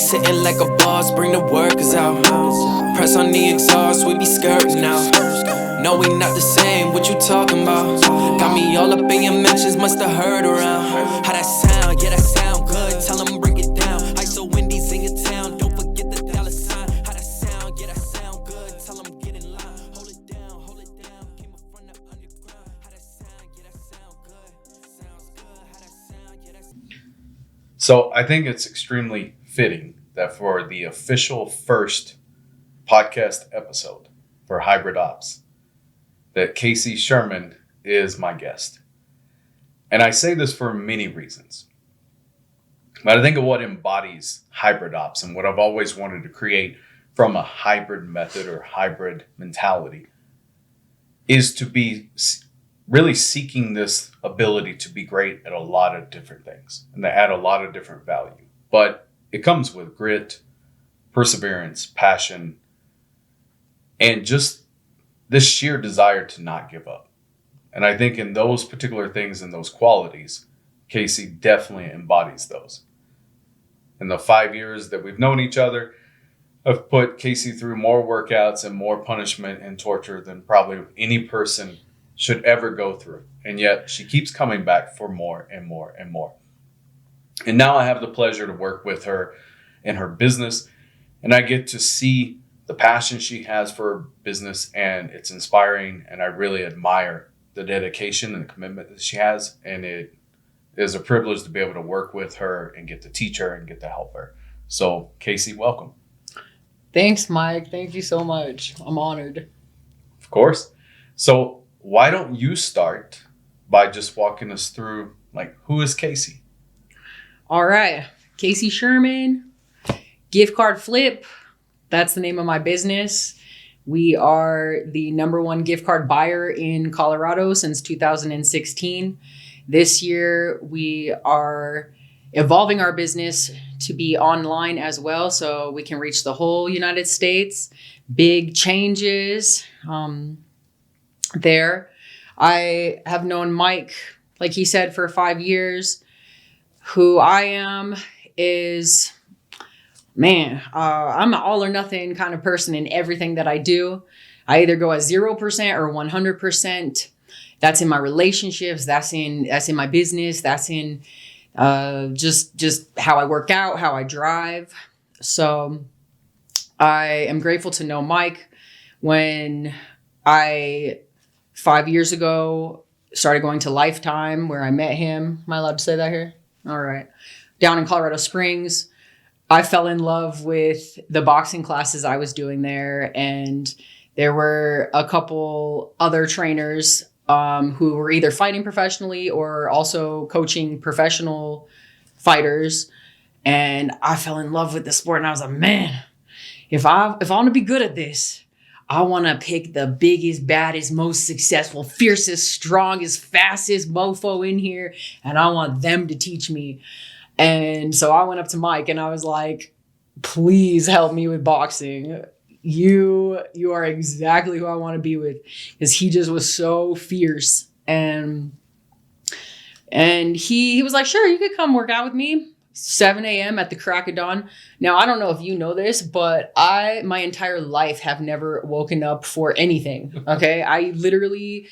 sitting like a boss, bring the workers out. Press on the exhaust, we be skirting now. No, we not the same, what you talking about? Got me all up in your mentions, musta heard around. How that sound, yeah that sound good, tell them break it down. ISO Wendy's in your town, don't forget the dollar sign. How that sound, yeah that sound good, tell them get in line. Hold it down, came up from the underground. How that sound, yeah that sound good, sounds good. How that sound, yeah that's... So I think it's extremely fitting that for the official first podcast episode for Hybrid Ops, that Casey Sherman is my guest. And I say this for many reasons. But I think of what embodies hybrid ops and what I've always wanted to create from a hybrid method or hybrid mentality is to be really seeking this ability to be great at a lot of different things and to add a lot of different value. But it comes with grit, perseverance, passion, and just this sheer desire to not give up. And I think in those particular things and those qualities, Casey definitely embodies those. In the 5 years that we've known each other, I've put Casey through more workouts and more punishment and torture than probably any person should ever go through. And yet she keeps coming back for more and more and more. And now I have the pleasure to work with her in her business, and I get to see the passion she has for her business, and it's inspiring, and I really admire the dedication and the commitment that she has, and it is a privilege to be able to work with her and get to teach her and get to help her. So, Casey, welcome. Thanks, Mike. Thank you so much. I'm honored. Of course. So, why don't you start by just walking us through, who is Casey? All right. Casey Sherman, gift card flip. That's the name of my business. We are the #1 gift card buyer in Colorado since 2016. This year, we are evolving our business to be online as well, so we can reach the whole United States. Big changes there. I have known Mike, like he said, for 5 years. Who I am is... I'm an all or nothing kind of person in everything that I do. I either go at 0% or 100%. That's in my relationships. That's in my business. That's in just how I work out, how I drive. So I am grateful to know Mike. When I 5 years ago started going to Lifetime, where I met him. Am I allowed to say that here? All right. Down in Colorado Springs. I fell in love with the boxing classes I was doing there, and there were a couple other trainers who were either fighting professionally or also coaching professional fighters, and I fell in love with the sport. And I was like, man, if I want to be good at this, I want to pick the biggest, baddest, most successful, fiercest, strongest, fastest mofo in here, and I want them to teach me. And so I went up to Mike and I was like, please help me with boxing. You are exactly who I want to be with, because he just was so fierce. And he was like, sure, you could come work out with me. 7 a.m. at the crack of dawn. Now, I don't know if you know this, but my entire life have never woken up for anything. Okay. I literally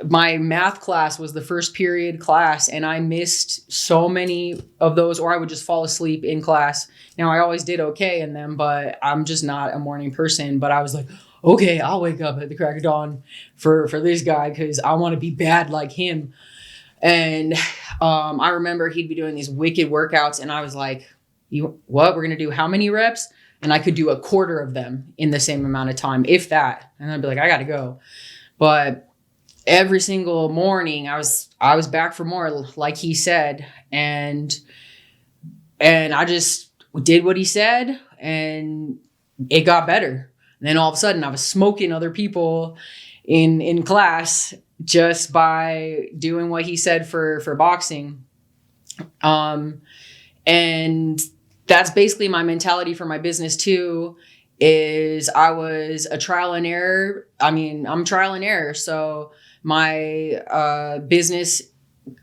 my math class was the first period class, and I missed so many of those, or I would just fall asleep in class. Now, I always did okay in them, but I'm just not a morning person. But I was like, okay, I'll wake up at the crack of dawn for this guy, because I want to be bad like him. And I remember he'd be doing these wicked workouts, and I was like, what? We're going to do how many reps? And I could do a quarter of them in the same amount of time, if that. And I'd be like, I got to go. But every single morning I was back for more, like he said. And I just did what he said, and it got better. And then all of a sudden I was smoking other people in class just by doing what he said for boxing. And that's basically my mentality for my business too, is I was a trial and error. I mean, I'm trial and error. So my business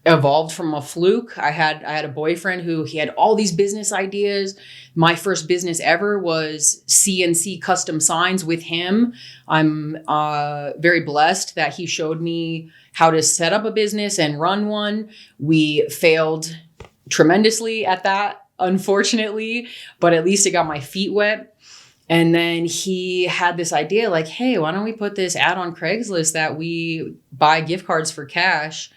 evolved from a fluke. I had a boyfriend who he had all these business ideas. My first business ever was CNC custom signs with him. I'm very blessed that he showed me how to set up a business and run one. We failed tremendously at that, unfortunately, but at least it got my feet wet. And then he had this idea like, hey, why don't we put this ad on Craigslist that we buy gift cards for cash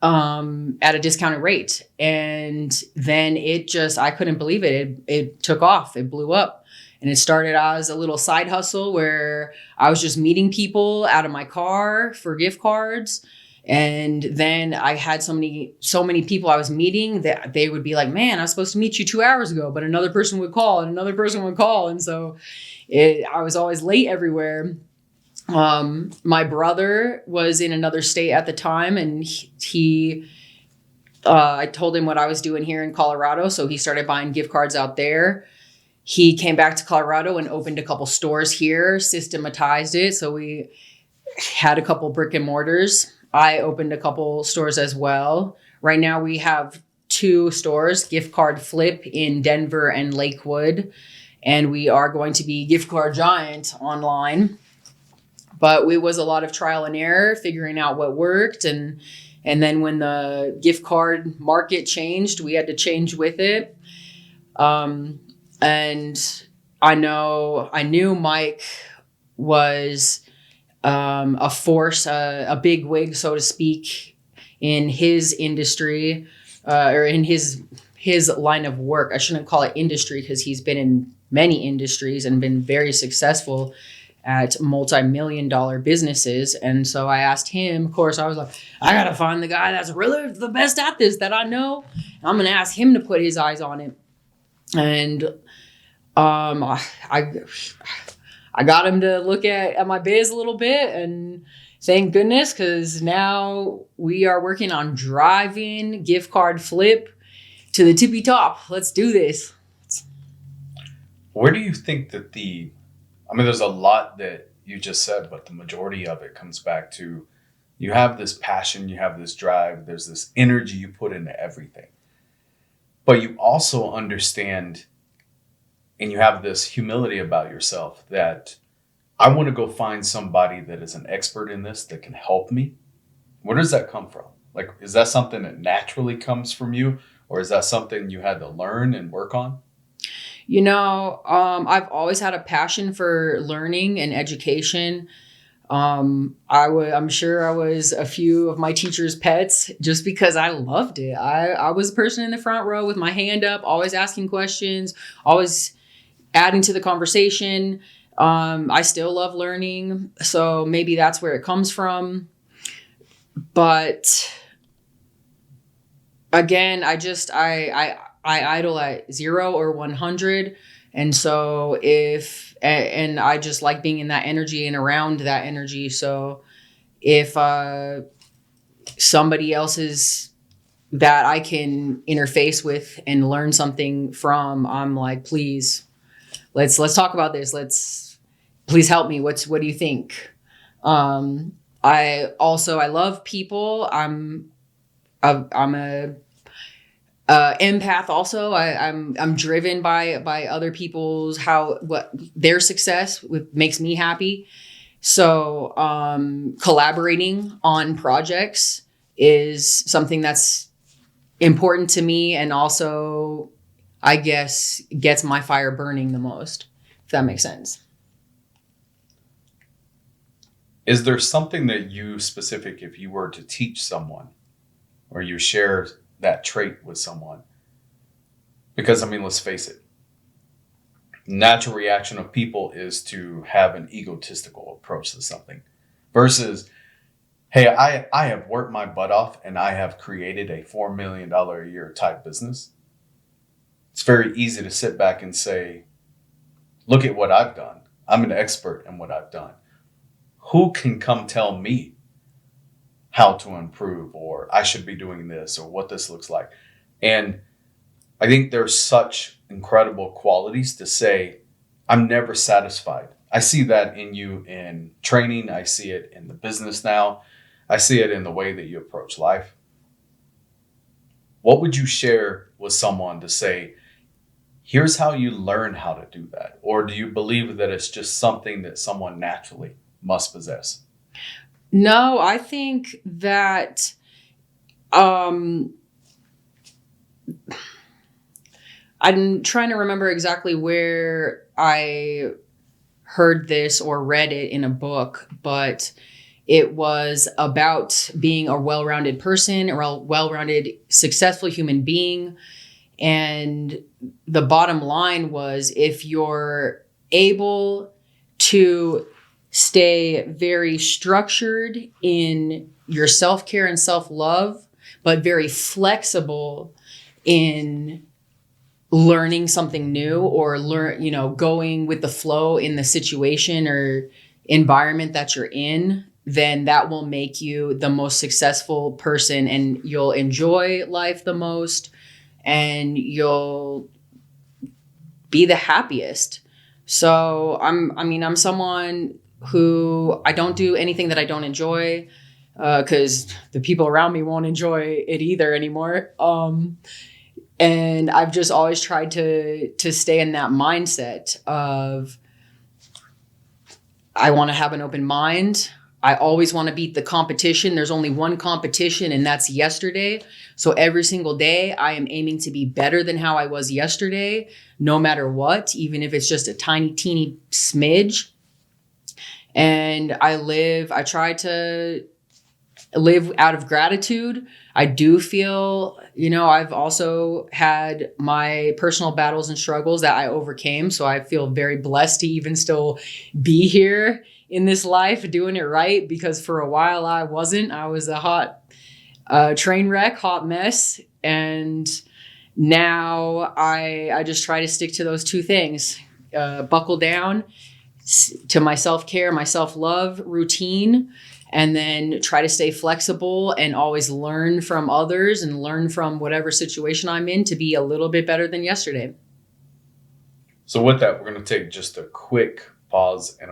at a discounted rate. And then I couldn't believe it. It took off. It blew up. And it started as a little side hustle where I was just meeting people out of my car for gift cards. And then I had so many people I was meeting that they would be like, man, I was supposed to meet you 2 hours ago, but another person would call and another person would call. And so I was always late everywhere. My brother was in another state at the time, and I told him what I was doing here in Colorado. So he started buying gift cards out there. He came back to Colorado and opened a couple stores here, systematized it. So we had a couple brick and mortars. I opened a couple stores as well. Right now we have 2 stores, Gift Card Flip in Denver and Lakewood. And we are going to be Gift Card Giant online. But it was a lot of trial and error, figuring out what worked. And then when the gift card market changed, we had to change with it. And I knew Mike was a force, a big wig, so to speak, in his industry, or in his line of work. I shouldn't call it industry because he's been in many industries and been very successful at multi-million-dollar businesses. And so I asked him, of course, I was like, I got to find the guy that's really the best at this that I know. I'm going to ask him to put his eyes on it. And I got him to look at my biz a little bit, and thank goodness, because now we are working on driving Gift Card Flip to the tippy top. Let's do this. Where do you think that there's a lot that you just said, but the majority of it comes back to you have this passion, you have this drive, there's this energy you put into everything. But you also understand and you have this humility about yourself that I want to go find somebody that is an expert in this that can help me. Where does that come from? Like, is that something that naturally comes from you, or is that something you had to learn and work on? I've always had a passion for learning and education. I'm sure I was a few of my teachers' pets just because I loved it. I was a person in the front row with my hand up, always asking questions, always adding to the conversation. I still love learning, so maybe that's where it comes from. But again, I idle at 0 or 100. And so and I just like being in that energy and around that energy. So if somebody else is that I can interface with and learn something from, I'm like, please, let's talk about this. Please help me. What do you think? I love people. I'm a empath also. I'm driven by other people's what their success makes me happy. So collaborating on projects is something that's important to me, and also I guess gets my fire burning the most, if that makes sense. Is there something that if you were to teach someone or you share that trait with someone? Because, let's face it, natural reaction of people is to have an egotistical approach to something versus, hey, I have worked my butt off and I have created a $4 million a year type business. It's very easy to sit back and say, look at what I've done. I'm an expert in what I've done. Who can come tell me how to improve, or I should be doing this, or what this looks like? And I think there's such incredible qualities to say, I'm never satisfied. I see that in you in training. I see it in the business now. I see it in the way that you approach life. what would you share with someone to say, here's how you learn how to do that? Or do you believe that it's just something that someone naturally must possess? No, I think that I'm trying to remember exactly where I heard this or read it in a book, but it was about being a well-rounded person or a well-rounded, successful human being. And the bottom line was, if you're able to stay very structured in your self-care and self-love, but very flexible in learning something new or going with the flow in the situation or environment that you're in, then that will make you the most successful person, and you'll enjoy life the most, and you'll be the happiest. So I'm someone who, I don't do anything that I don't enjoy, because the people around me won't enjoy it either anymore. And I've just always tried to stay in that mindset of, I want to have an open mind. I always want to beat the competition. There's only one competition, and that's yesterday. So every single day I am aiming to be better than how I was yesterday, no matter what, even if it's just a tiny, teeny smidge. And I try to live out of gratitude. I do feel, I've also had my personal battles and struggles that I overcame. So I feel very blessed to even still be here in this life doing it right, because for a while I wasn't. I was a hot train wreck, hot mess. And now I just try to stick to those two things, buckle down to my self-care, my self-love routine, and then try to stay flexible and always learn from others and learn from whatever situation I'm in to be a little bit better than yesterday. So with that, we're going to take just a quick pause and